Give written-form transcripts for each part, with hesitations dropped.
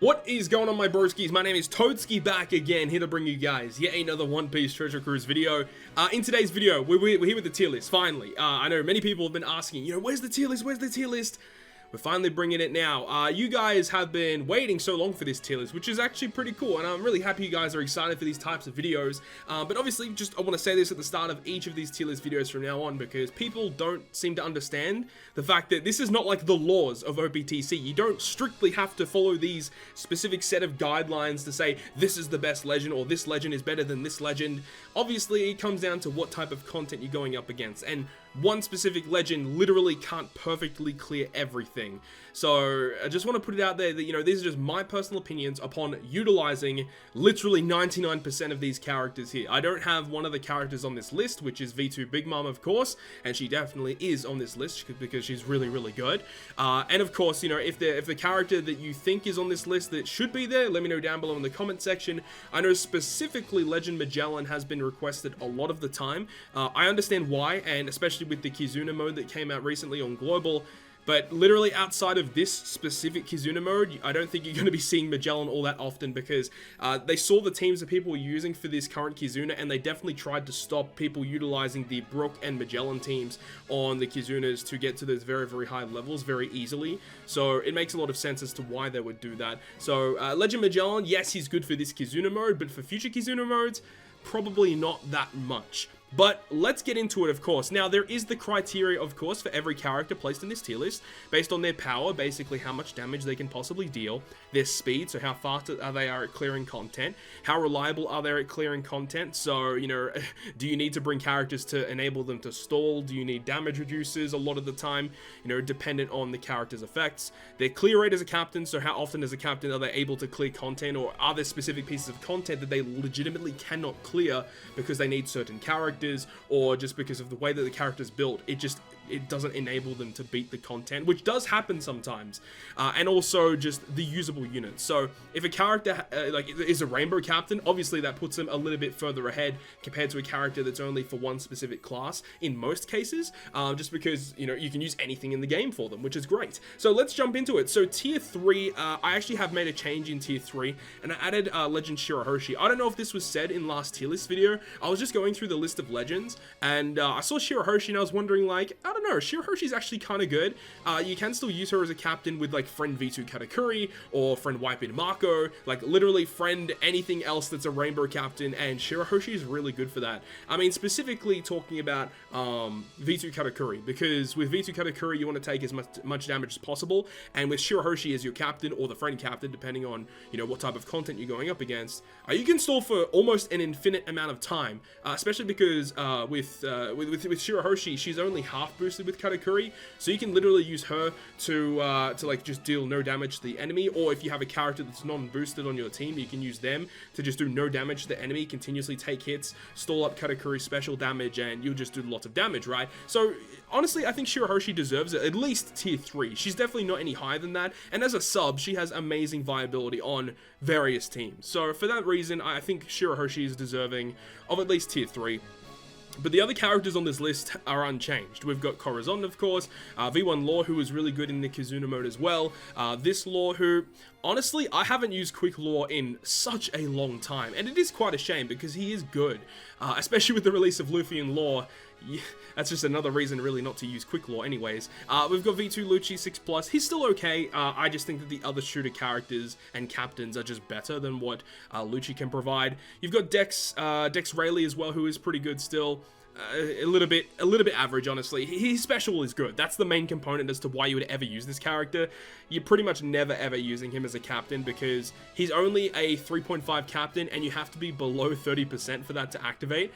What is going on, my broskiis? My name is Toadskii, back again, here to bring you guys yet another One Piece Treasure Cruise video. In today's video, we're here with the tier list, finally. I know many people have been asking, where's the tier list, where's the tier list? We're finally bringing it now. You guys have been waiting so long for this tier list, which is actually pretty cool, and I'm really happy you guys are excited for these types of videos. But obviously, I want to say this at the start of each of these tier list videos from now on, because people don't seem to understand the fact that this is not like the laws of OPTC. You don't strictly have to follow these specific set of guidelines to say this is the best legend or this legend is better than this legend. Obviously, it comes down to what type of content you're going up against, and one specific legend literally can't perfectly clear everything. So I just want to put it out there that, these are just my personal opinions upon utilizing literally 99% of these characters here. I don't have one of the characters on this list, which is V2 Big Mom, of course, and she definitely is on this list because she's really, really good. And of course, if the character that you think is on this list that should be there, let me know down below in the comment section. I know specifically Legend Magellan has been requested a lot of the time. I understand why, and especially with the Kizuna mode that came out recently on Global. But literally outside of this specific Kizuna mode, I don't think you're going to be seeing Magellan all that often, because they saw the teams that people were using for this current Kizuna, and they definitely tried to stop people utilizing the Brook and Magellan teams on the Kizunas to get to those very, very high levels very easily. So it makes a lot of sense as to why they would do that. So Legend Magellan, yes, he's good for this Kizuna mode, but for future Kizuna modes, probably not that much. But let's get into it, of course. Now, there is the criteria, of course, for every character placed in this tier list, based on their power, basically how much damage they can possibly deal, their speed, so how fast are they at clearing content, how reliable are they at clearing content, so, do you need to bring characters to enable them to stall, do you need damage reducers a lot of the time, dependent on the character's effects, their clear rate as a captain, so how often as a captain are they able to clear content, or are there specific pieces of content that they legitimately cannot clear because they need certain characters, or just because of the way that the character's built, it doesn't enable them to beat the content, which does happen sometimes. And also just the usable units. So if a character is a rainbow captain, obviously that puts them a little bit further ahead compared to a character that's only for one specific class in most cases, just because you can use anything in the game for them, which is great. So let's jump into it. So tier 3, I actually have made a change in tier 3, and I added Legend Shirahoshi. I don't know if this was said in last tier list video. I was just going through the list of legends, and I saw Shirahoshi, and I was wondering, I don't know, Shirahoshi's actually kind of good. You can still use her as a captain with friend V2 Katakuri or friend Wiping Mako, literally friend anything else that's a rainbow captain, and Shirahoshi is really good for that. I mean, specifically talking about V2 Katakuri, because with V2 Katakuri you want to take as much damage as possible, and with Shirahoshi as your captain or the friend captain, depending on what type of content you're going up against, you can stall for almost an infinite amount of time, especially because with Shirahoshi, she's only half boosted with Katakuri, so you can literally use her to just deal no damage to the enemy, or if you have a character that's non-boosted on your team, you can use them to just do no damage to the enemy, continuously take hits, stall up Katakuri special damage, and you'll just do lots of damage, right? So honestly, I think Shirahoshi deserves it, at least tier 3. She's definitely not any higher than that, and as a sub, she has amazing viability on various teams. So for that reason, I think Shirahoshi is deserving of at least tier 3. But the other characters on this list are unchanged. We've got Corazon, of course, V1 Law, who is really good in the Kizuna mode as well. This Law, who, honestly, I haven't used Quick Law in such a long time. And it is quite a shame, because he is good. Especially with the release of Luffy and Law. Yeah, that's just another reason really not to use Quick Law anyways. We've got V2 Lucci 6+. He's still okay. I just think that the other shooter characters and captains are just better than what Lucci can provide. You've got Dex Rayleigh as well, who is pretty good still. A little bit average, honestly. His special is good. That's the main component as to why you would ever use this character. You're pretty much never ever using him as a captain, because he's only a 3.5 captain, and you have to be below 30% for that to activate.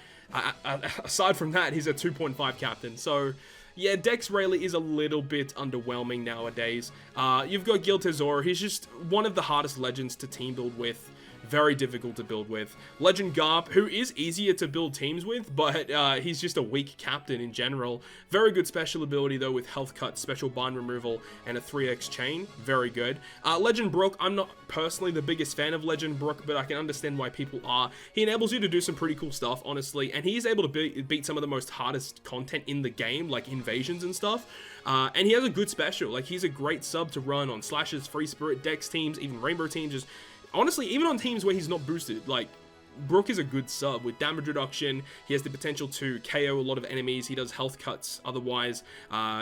Aside from that, he's a 2.5 captain. So yeah, Dex Rayleigh is a little bit underwhelming nowadays. You've got Gilt Azure. He's just one of the hardest legends to team build with. very difficult to build with. Legend Garp, who is easier to build teams with, but he's just a weak captain in general. Very good special ability though with health cut, special bind removal, and a 3x chain. Very good. Legend Brook, I'm not personally the biggest fan of Legend Brook, but I can understand why people are. He enables you to do some pretty cool stuff, honestly, and he is able to beat some of the most hardest content in the game, like invasions and stuff. And he has a good special. Like, he's a great sub to run on Slashes, Free Spirit, Dex teams, even Rainbow teams. Just honestly, even on teams where he's not boosted, like, Brook is a good sub with damage reduction. He has the potential to KO a lot of enemies. He does health cuts otherwise.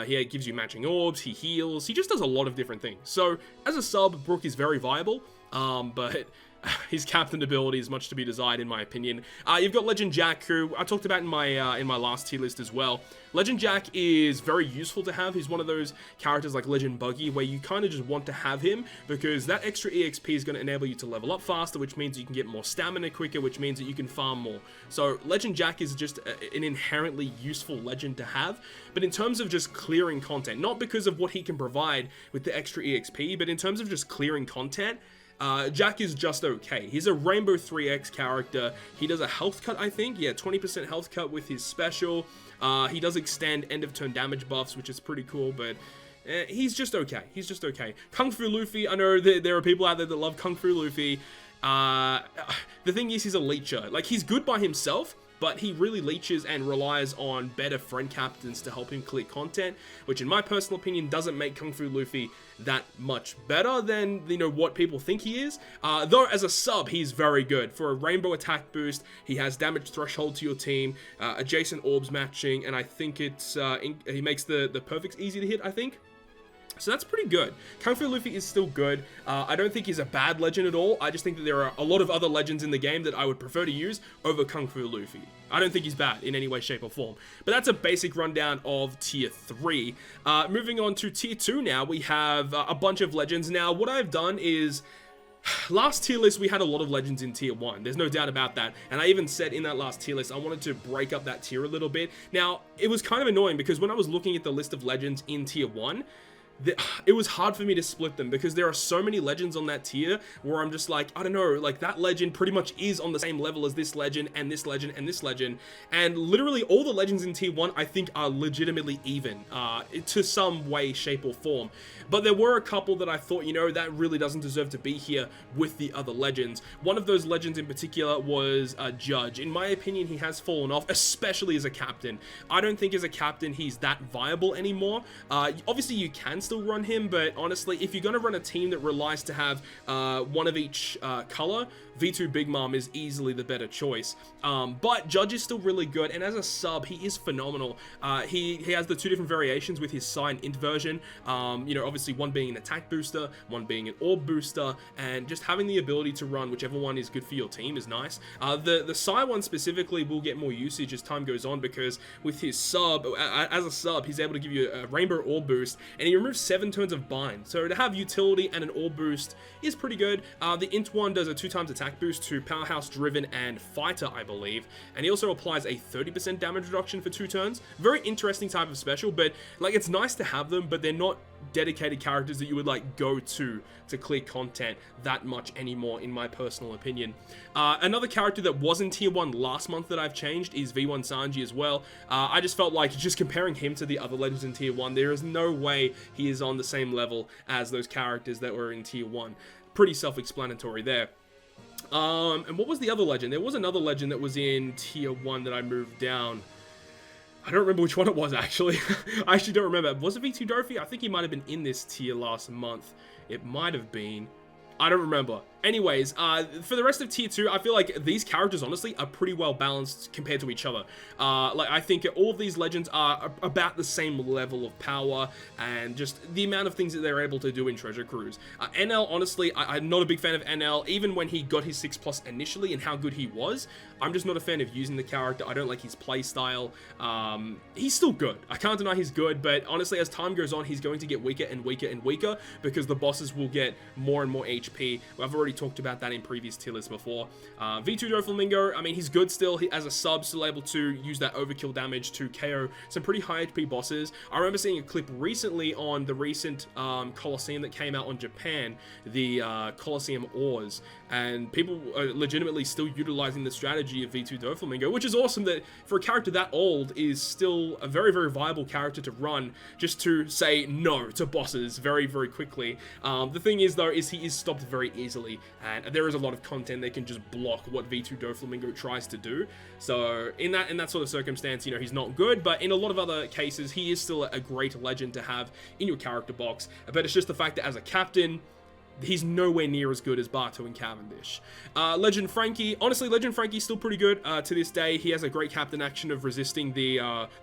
He gives you matching orbs. He heals. He just does a lot of different things. So as a sub, Brook is very viable, but his captain ability is much to be desired, in my opinion. You've got Legend Jack, who I talked about in my last tier list as well. Legend Jack is very useful to have. He's one of those characters like Legend Buggy, where you kind of just want to have him, because that extra EXP is going to enable you to level up faster, which means you can get more stamina quicker, which means that you can farm more. So Legend Jack is just an inherently useful legend to have. But in terms of just clearing content, not because of what he can provide with the extra EXP, but in terms of just clearing content, Jack is just okay. He's a Rainbow 3X character. He does a health cut, I think. Yeah, 20% health cut with his special. He does extend end of turn damage buffs, which is pretty cool, but he's just okay. He's just okay. Kung Fu Luffy, I know there are people out there that love Kung Fu Luffy. The thing is, he's a leecher. Like, he's good by himself, but he really leeches and relies on better friend captains to help him clear content, which in my personal opinion doesn't make Kung Fu Luffy that much better than, you know, what people think he is. Though as a sub, he's very good. For a rainbow attack boost, he has damage threshold to your team, adjacent orbs matching, and I think it's he makes the perfects easy to hit, I think. So that's pretty good. Kung Fu Luffy is still good. I don't think he's a bad legend at all. I just think that there are a lot of other legends in the game that I would prefer to use over Kung Fu Luffy. I don't think he's bad in any way, shape, or form. But that's a basic rundown of Tier 3. Moving on to Tier 2 now, we have a bunch of legends. Now, what I've done is, last tier list, we had a lot of legends in Tier 1. There's no doubt about that. And I even said in that last tier list, I wanted to break up that tier a little bit. Now, it was kind of annoying because when I was looking at the list of legends in Tier 1, it was hard for me to split them because there are so many legends on that tier where I'm just like, I don't know, like that legend pretty much is on the same level as this legend and this legend and this legend. And literally all the legends in Tier 1 I think are legitimately even to some way, shape or form. But there were a couple that I thought, you know, that really doesn't deserve to be here with the other legends. One of those legends in particular was Judge. In my opinion, he has fallen off, especially as a captain. I don't think as a captain he's that viable anymore. Obviously you can still run him, but honestly, if you're going to run a team that relies to have one of each color, V2 Big Mom is easily the better choice. But Judge is still really good, and as a sub, he is phenomenal. He has the two different variations with his Psi and Int version. You know, obviously one being an attack booster, one being an orb booster, and just having the ability to run whichever one is good for your team is nice. The Psi one specifically will get more usage as time goes on because with his sub, as a sub, he's able to give you a rainbow orb boost, and he removes 7 turns of bind. So to have utility and an orb boost is pretty good. The Int one does a 2x attack boost to Powerhouse, Driven, and Fighter, I believe. And he also applies a 30% damage reduction for 2 turns. Very interesting type of special, but like it's nice to have them, but they're not dedicated characters that you would like go to clear content that much anymore, in my personal opinion. Another character that was in Tier 1 last month that I've changed is V1 Sanji as well. I just felt like just comparing him to the other legends in Tier 1, there is no way he is on the same level as those characters that were in Tier 1. Pretty self-explanatory there. And what was the other legend? There was another legend that was in Tier 1 that I moved down. I don't remember which one it was, actually. I actually don't remember. Was it V2 Dorothy? I think he might have been in this tier last month. It might have been. I don't remember. Anyways, for the rest of Tier 2, I feel like these characters, honestly, are pretty well balanced compared to each other. Like, I think all of these legends are about the same level of power and just the amount of things that they're able to do in Treasure Cruise. NL, honestly, I'm not a big fan of NL, even when he got his 6+ initially and how good he was. I'm just not a fan of using the character. I don't like his playstyle. He's still good. I can't deny he's good, but honestly, as time goes on, he's going to get weaker and weaker and weaker because the bosses will get more and more HP. I've already already talked about that in previous tier lists before. V2 Doflamingo, I mean, he's good still. He, as a sub, still able to use that overkill damage to KO some pretty high HP bosses. I remember seeing a clip recently on the recent Colosseum that came out on Japan, the Colosseum Ores, and people are legitimately still utilizing the strategy of V2 Doflamingo, which is awesome that for a character that old is still a very, very viable character to run, just to say no to bosses very, very quickly. The thing is, though, is he is stopped very easily, and there is a lot of content that can just block what V2 Doflamingo tries to do. So in that sort of circumstance, you know, he's not good, but in a lot of other cases, he is still a great legend to have in your character box. But it's just the fact that as a captain, he's nowhere near as good as Barto and Cavendish. Legend Franky, honestly, Legend Franky's still pretty good to this day. He has a great captain action of resisting the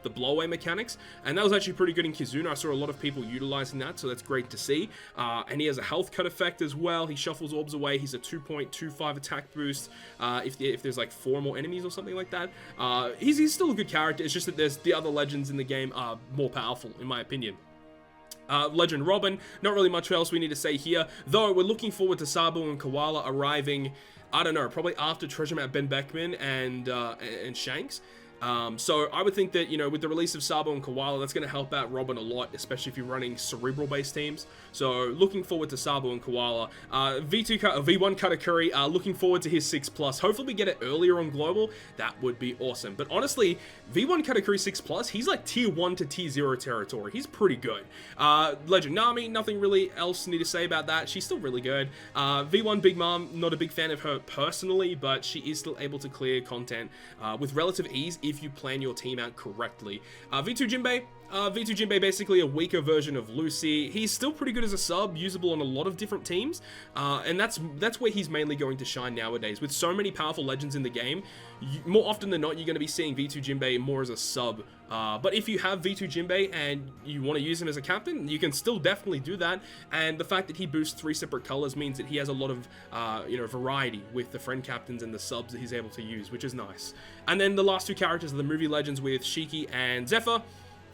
blowaway mechanics, and that was actually pretty good in Kizuna. I saw a lot of people utilizing that, so that's great to see. And he has a health cut effect as well. He shuffles orbs away. He's a 2.25 attack boost if there's like 4 more enemies or something like that. He's still a good character. It's just that there's the other legends in the game are more powerful, in my opinion. Legend Robin, not really much else we need to say here, though we're looking forward to Sabo and Koala arriving, I don't know, probably after Treasure Map Ben Beckman and Shanks. So I would think that, you know, with the release of Sabo and Koala, that's going to help out Robin a lot, especially if you're running cerebral-based teams. So looking forward to Sabo and Koala. V1 Katakuri, looking forward to his 6+. Hopefully we get it earlier on Global. That would be awesome. But honestly, V1 Katakuri 6+, he's like tier 1 to tier 0 territory. He's pretty good. Legend Nami, nothing really else need to say about that. She's still really good. V1 Big Mom, not a big fan of her personally, but she is still able to clear content with relative ease if you plan your team out correctly. V2 Jimbe. V2 Jimbe, basically a weaker version of Lucy. He's still pretty good as a sub, usable on a lot of different teams, and that's where he's mainly going to shine nowadays. With so many powerful legends in the game, more often than not, you're going to be seeing V2 Jimbe more as a sub. But if you have V2 Jimbe and you want to use him as a captain, you can still definitely do that. And the fact that he boosts 3 separate colors means that he has a lot of variety with the friend captains and the subs that he's able to use, which is nice. And then the last 2 characters are the movie legends with Shiki and Zephyr.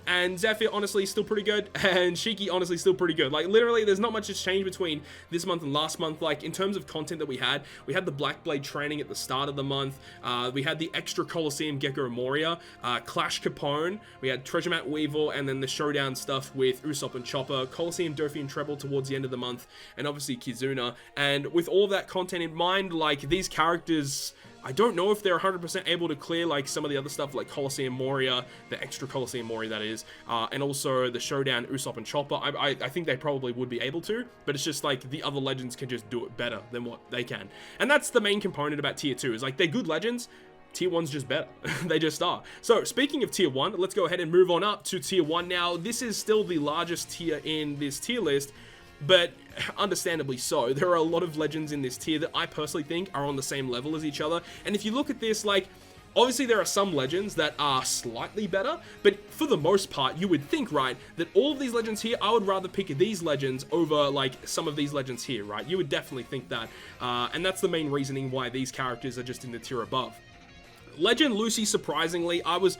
And Zephyr, honestly, still pretty good, and Shiki, honestly, still pretty good. Like, literally, there's not much that's changed between this month and last month. Like, in terms of content that we had the Black Blade training at the start of the month, we had the extra Colosseum Gecko Moria, Clash Capone, we had Treasure Map Weevil, and then the showdown stuff with Usopp and Chopper, Colosseum Durfee and Treble towards the end of the month, and obviously Kizuna. And with all of that content in mind, like, these characters, I don't know if they're 100% able to clear like some of the other stuff like Colosseum Moria, the extra Colosseum Moria that is, and also the showdown Usopp and Chopper. I think they probably would be able to, but it's just like the other legends can just do it better than what they can. And that's the main component about tier 2, is like they're good legends, tier 1's just better. They just are. So speaking of tier 1, let's go ahead and move on up to tier 1 now. This is still the largest tier in this tier list, but understandably so. There are a lot of legends in this tier that I personally think are on the same level as each other. And if you look at this, like, obviously there are some legends that are slightly better, but for the most part, you would think, right, that all of these legends here, I would rather pick these legends over, like, some of these legends here, right? You would definitely think that. And that's the main reasoning why these characters are just in the tier above. Legend Lucy, surprisingly, I was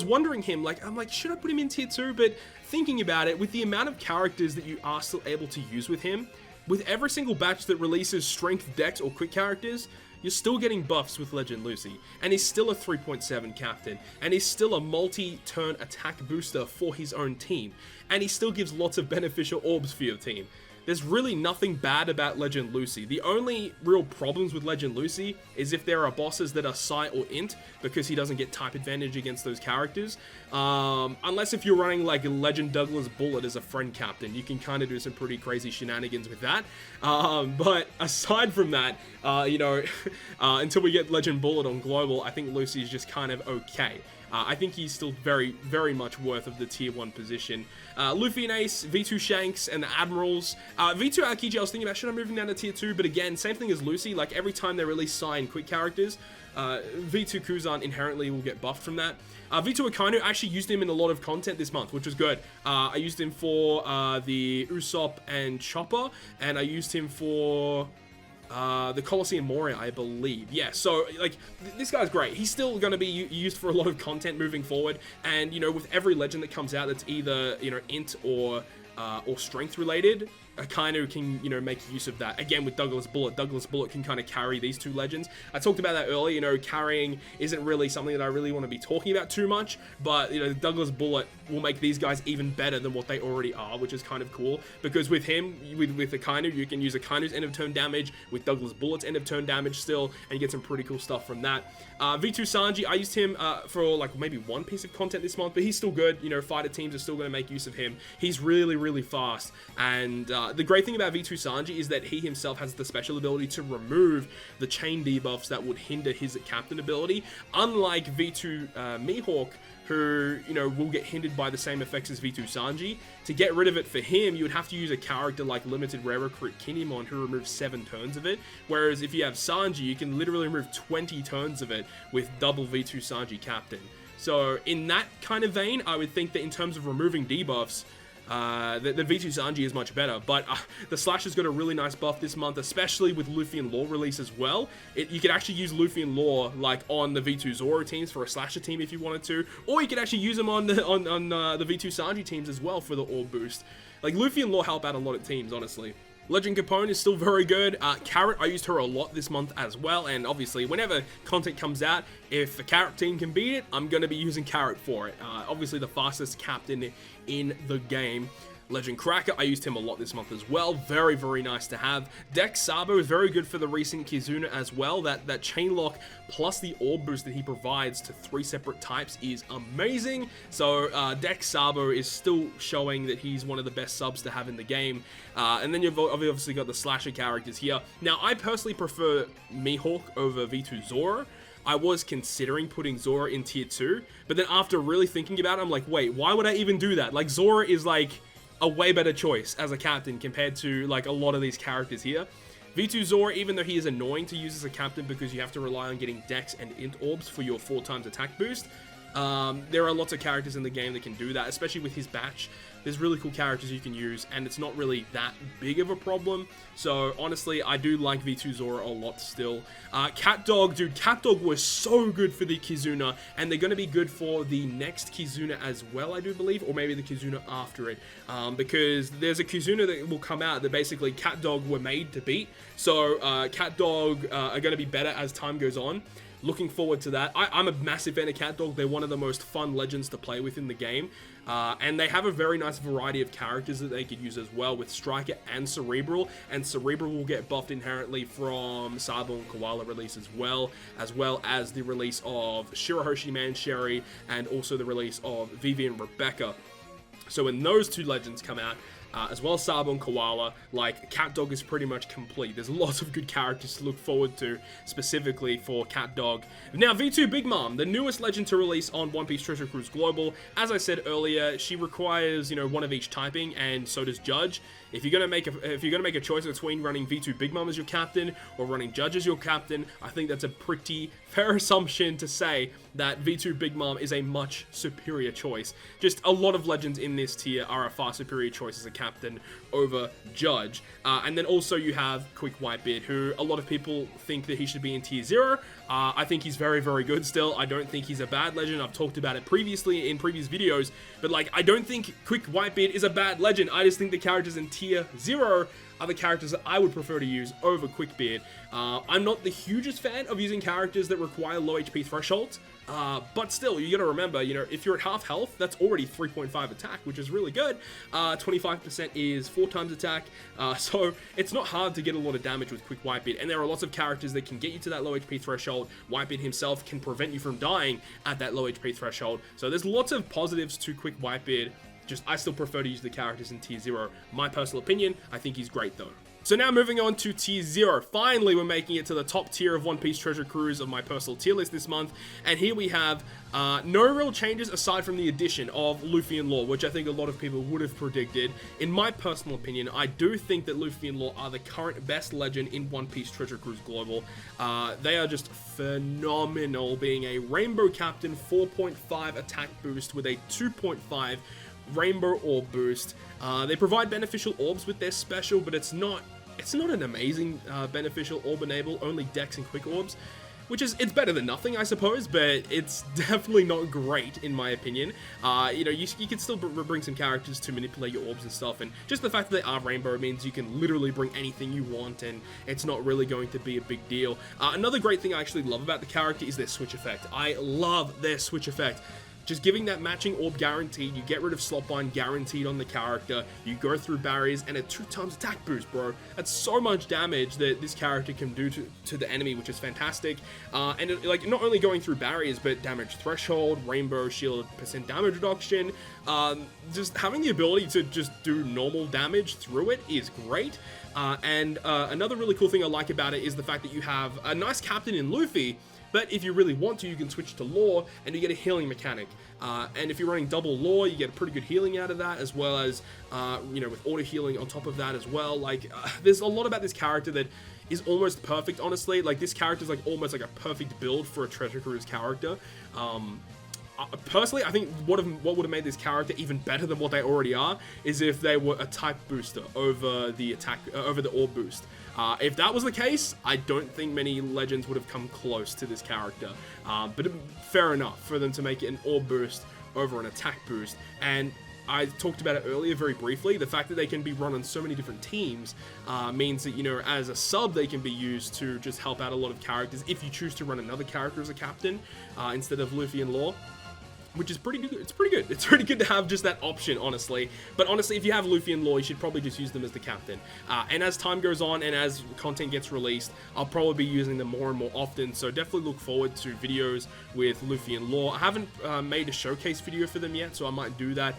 wondering him, like, I'm like, should I put him in tier 2? But thinking about it, with the amount of characters that you are still able to use with him, with every single batch that releases strength, dex, or quick characters, you're still getting buffs with Legend Lucy. And he's still a 3.7 captain, and he's still a multi-turn attack booster for his own team, and he still gives lots of beneficial orbs for your team. There's really nothing bad about Legend Lucy. The only real problems with Legend Lucy is if there are bosses that are Psi or Int, because he doesn't get type advantage against those characters. Unless if you're running like Legend Douglas Bullet as a friend captain, you can kind of do some pretty crazy shenanigans with that. But aside from that, until we get Legend Bullet on Global, I think Lucy is just kind of okay. I think he's still very, very much worth of the tier 1 position. Luffy and Ace, V2 Shanks, and the Admirals. V2 Aokiji, I was thinking about, should I move him down to tier 2? But again, same thing as Lucy. Like, every time they release Psi and quick characters, V2 Kuzan inherently will get buffed from that. V2 Akainu, I actually used him in a lot of content this month, which was good. I used him for the Usopp and Chopper, and I used him for the Colosseum Moria, I believe. Yeah, so, like, this guy's great. He's still going to be used for a lot of content moving forward, and, with every legend that comes out that's either, Int or strength related, Akainu can, you know, make use of that. Again, with Douglas Bullet. Douglas Bullet can kind of carry these two legends. I talked about that earlier, you know, carrying isn't really something that I really want to be talking about too much, but, you know, Douglas Bullet will make these guys even better than what they already are, which is kind of cool, because with him, with Akainu, you can use Akainu's end of turn damage, with Douglas Bullet's end of turn damage still, and get some pretty cool stuff from that. V2 Sanji, I used him for like maybe one piece of content this month, but he's still good. You know, fighter teams are still going to make use of him. He's really, really fast, and the great thing about V2 Sanji is that he himself has the special ability to remove the chain debuffs that would hinder his captain ability, unlike V2 Mihawk, who, you know, will get hindered by the same effects as V2 Sanji. To get rid of it for him, you would have to use a character like Limited Rare Recruit Kinemon, who removes 7 turns of it, whereas if you have Sanji, you can literally remove 20 turns of it with double V2 Sanji captain. So in that kind of vein, I would think that in terms of removing debuffs, the V2 Sanji is much better, but the Slash has got a really nice buff this month, especially with Luffy and Law release as well. You could actually use Luffy and Law like on the V2 Zoro teams for a Slasher team if you wanted to, or you could actually use them on the V2 Sanji teams as well for the orb boost. Like, Luffy and Law help out a lot of teams, honestly. Legend Capone is still very good. Carrot, I used her a lot this month as well, and obviously whenever content comes out, if the Carrot team can beat it, I'm going to be using Carrot for it. Obviously the fastest captain in the game. Legend Cracker, I used him a lot this month as well. Very, very nice to have. Dex Sabo is very good for the recent Kizuna as well. That chain lock plus the orb boost that he provides to 3 separate types is amazing. So Dex Sabo is still showing that he's one of the best subs to have in the game. And then you've obviously got the Slasher characters here. Now, I personally prefer Mihawk over V2 Zoro. I was considering putting Zoro in tier 2, but then after really thinking about it, I'm like, wait, why would I even do that? Like, Zoro is like a way better choice as a captain compared to like a lot of these characters here. V2 Zoro, even though he is annoying to use as a captain because you have to rely on getting Dex and Int Orbs for your 4x attack boost, there are lots of characters in the game that can do that, especially with his batch. There's really cool characters you can use, and it's not really that big of a problem. So honestly, I do like V2 Zoro a lot still. Cat Dog, dude, Cat Dog was so good for the Kizuna, and they're going to be good for the next Kizuna as well, I do believe, or maybe the Kizuna after it, because there's a Kizuna that will come out that basically Cat Dog were made to beat. So Cat Dog are going to be better as time goes on. Looking forward to that. I'm a massive fan of Cat Dog. They're one of the most fun legends to play with in the game. And they have a very nice variety of characters that they could use as well with Striker and Cerebral. And Cerebral will get buffed inherently from Sabo and Koala release as well as the release of Shirahoshi Man Sherry and also the release of Vivi and Rebecca. So when those two legends come out, as well as Sabo and Koala, like, Cat Dog is pretty much complete. There's lots of good characters to look forward to, specifically for Cat Dog. Now, V2 Big Mom, the newest legend to release on One Piece Treasure Cruise Global. As I said earlier, she requires, you know, one of each typing, and so does Judge. If you're gonna make a choice between running V2 Big Mom as your captain or running Judge as your captain, I think that's a pretty fair assumption to say that V2 Big Mom is a much superior choice. Just a lot of legends in this tier are a far superior choice as a captain over Judge. And then also you have Quick Whitebeard, who a lot of people think that he should be in tier 0. I think he's very, very good still. I don't think he's a bad legend. I've talked about it previously in previous videos, but like, I don't think Quick Whitebeard is a bad legend. I just think the characters in tier 0 are the characters that I would prefer to use over Quickbeard. I'm not the hugest fan of using characters that require low HP thresholds, but still, you gotta remember, you know, if you're at half health, that's already 3.5 attack, which is really good. 25% is 4x attack, so it's not hard to get a lot of damage with Quick Whitebeard, and there are lots of characters that can get you to that low HP threshold. Whitebeard himself can prevent you from dying at that low HP threshold, so there's lots of positives to Quick Whitebeard. Just, I still prefer to use the characters in tier 0. My personal opinion, I think he's great though. So now moving on to tier 0. Finally, we're making it to the top tier of One Piece Treasure Cruise of my personal tier list this month. And here we have no real changes aside from the addition of Luffy and Law, which I think a lot of people would have predicted. In my personal opinion, I do think that Luffy and Law are the current best legend in One Piece Treasure Cruise Global. They are just phenomenal, being a Rainbow Captain 4.5 attack boost with a 2.5 Rainbow Orb boost. They provide beneficial orbs with their special, but it's not an amazing beneficial orb enable, only Dex and Quick Orbs. which is, it's better than nothing, I suppose, but it's definitely not great, in my opinion. You know, you can still bring some characters to manipulate your orbs and stuff, and just the fact that they are rainbow means you can literally bring anything you want, and it's not really going to be a big deal. Another great thing I actually love about the character is their switch effect. I love their switch effect. Just giving that matching orb guaranteed, you get rid of slot bind guaranteed on the character, you go through barriers, and a 2x attack boost, bro. That's so much damage that this character can do to the enemy, which is fantastic. And it, like, not only going through barriers, but damage threshold, rainbow shield, % damage reduction. Just having the ability to just do normal damage through it is great. And another really cool thing I like about it is the fact that you have a nice captain in Luffy. But if you really want to, you can switch to Law, and you get a healing mechanic. And if you're running double Law, you get a pretty good healing out of that, as well as, you know, with auto healing on top of that as well. Like, there's a lot about this character that is almost perfect, honestly. Like, this character is like almost like a perfect build for a Treasure Cruise character. Personally, I think what would have made this character even better than what they already are is if they were a type booster over the attack, over the orb boost. If that was the case, I don't think many legends would have come close to this character. But fair enough for them to make it an orb boost over an attack boost. And I talked about it earlier very briefly. The fact that they can be run on so many different teams means that, you know, as a sub, they can be used to just help out a lot of characters if you choose to run another character as a captain instead of Luffy and Law. Which is pretty good. It's pretty good. It's pretty good to have just that option, honestly. But honestly, if you have Luffy and Law, you should probably just use them as the captain. And as time goes on and as content gets released, I'll probably be using them more and more often. So definitely look forward to videos with Luffy and Law. I haven't made a showcase video for them yet, so I might do that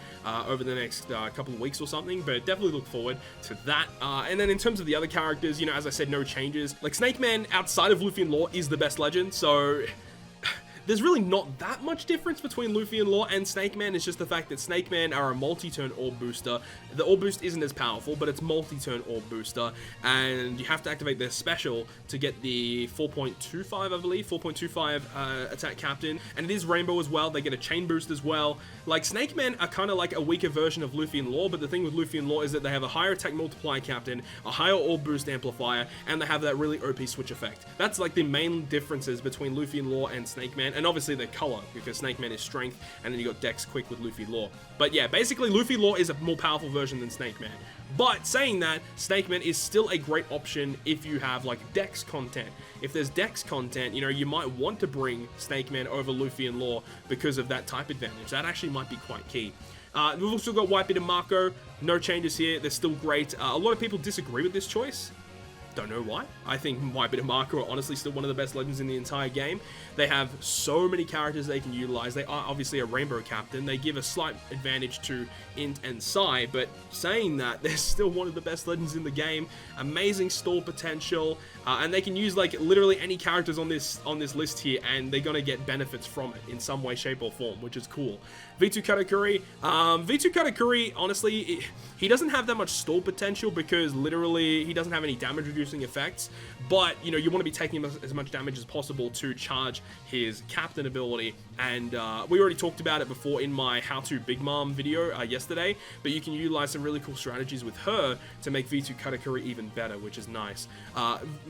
over the next couple of weeks or something. But definitely look forward to that. And then in terms of the other characters, you know, as I said, no changes. Like, Snake Man, outside of Luffy and Law, is the best legend. So there's really not that much difference between Luffy and Law and Snake Man. It's just the fact that Snake Man are a multi-turn orb booster. The orb boost isn't as powerful, but it's multi-turn orb booster, and you have to activate their special to get the 4.25, I believe, 4.25 attack captain, and it is rainbow as well. They get a chain boost as well. Like, Snake Man are kind of like a weaker version of Luffy and Law, but the thing with Luffy and Law is that they have a higher attack multiplier captain, a higher orb boost amplifier, and they have that really OP switch effect. That's like the main differences between Luffy and Law and Snake Man. And obviously their color, because Snake Man is strength, and then you got Dex Quick with Luffy Law. But yeah, basically Luffy Law is a more powerful version than Snake Man. But saying that, Snake Man is still a great option if you have like Dex content. If there's Dex content, you know, you might want to bring Snake Man over Luffy and Law because of that type advantage. That actually might be quite key. We've also got Whitebeard and Marco. No changes here. They're still great. A lot of people disagree with this choice. Don't know why. I think Whitebeard and Marco are honestly still one of the best legends in the entire game. They have so many characters they can utilize. They are obviously a rainbow captain. They give a slight advantage to Int and Sai, but saying that, they're still one of the best legends in the game. Amazing stall potential, and they can use like literally any characters on this list here, and they're gonna get benefits from it in some way, shape, or form, which is cool. V2 Katakuri. V2 Katakuri, honestly, he doesn't have that much stall potential because literally he doesn't have any damage reducing effects, but you know, you want to be taking as much damage as possible to charge his captain ability, and we already talked about it before in my How to Big Mom video yesterday, but you can utilize some really cool strategies with her to make V2 Katakuri even better, which is nice.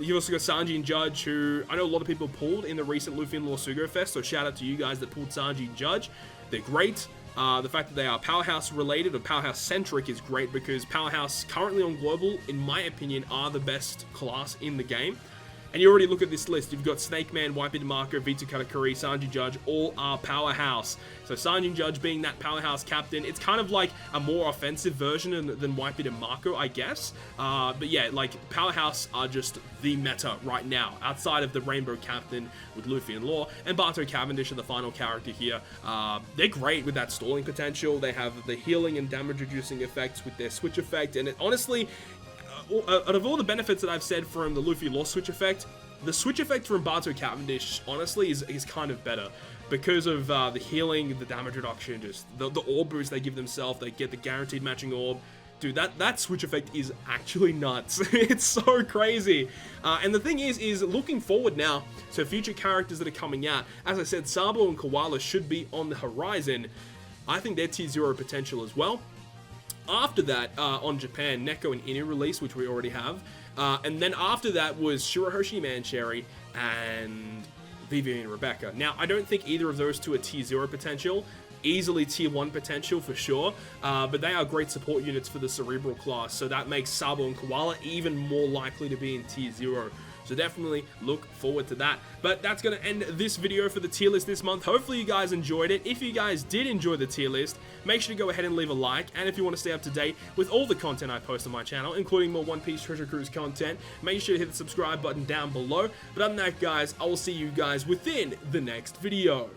You also got Sanji and Judge, who I know a lot of people pulled in the recent Luffy and Law Sugo Fest, so shout out to you guys that pulled Sanji and Judge. They're great. The fact that they are Powerhouse related or Powerhouse centric is great because Powerhouse currently on Global, in my opinion, are the best class in the game. And you already look at this list, you've got Snake Man, Whitebeard Marco, V2 Katakuri, Sanji Judge, all are Powerhouse. So Sanji Judge being that Powerhouse captain, it's kind of like a more offensive version than Whitebeard and Marco, I guess. But yeah, like Powerhouse are just the meta right now, outside of the Rainbow Captain with Luffy and Law, and Barto Cavendish are the final character here. They're great with that stalling potential. They have the healing and damage reducing effects with their switch effect, and it honestly, out of all the benefits that I've said from the Luffy Law switch effect, the switch effect from Barto Cavendish honestly is kind of better because of the healing, the damage reduction, just the orb boost they give themselves. They get the guaranteed matching orb. Dude, that switch effect is actually nuts. It's so crazy. And the thing is looking forward now to future characters that are coming out. As I said, Sabo and Koala should be on the horizon. I think they're tier 0 potential as well. After that, on Japan, Neko and Inu release, which we already have. And then after that was Shirahoshi Mancherry and Vivian and Rebecca. Now, I don't think either of those two are tier 0 potential. Easily tier 1 potential for sure, but they are great support units for the Cerebral class, so that makes Sabo and Koala even more likely to be in tier 0. So definitely look forward to that. But that's going to end this video for the tier list this month. Hopefully you guys enjoyed it. If you guys did enjoy the tier list, make sure to go ahead and leave a like. And if you want to stay up to date with all the content I post on my channel, including more One Piece Treasure Cruise content, make sure to hit the subscribe button down below. But other than that, guys, I will see you guys within the next video.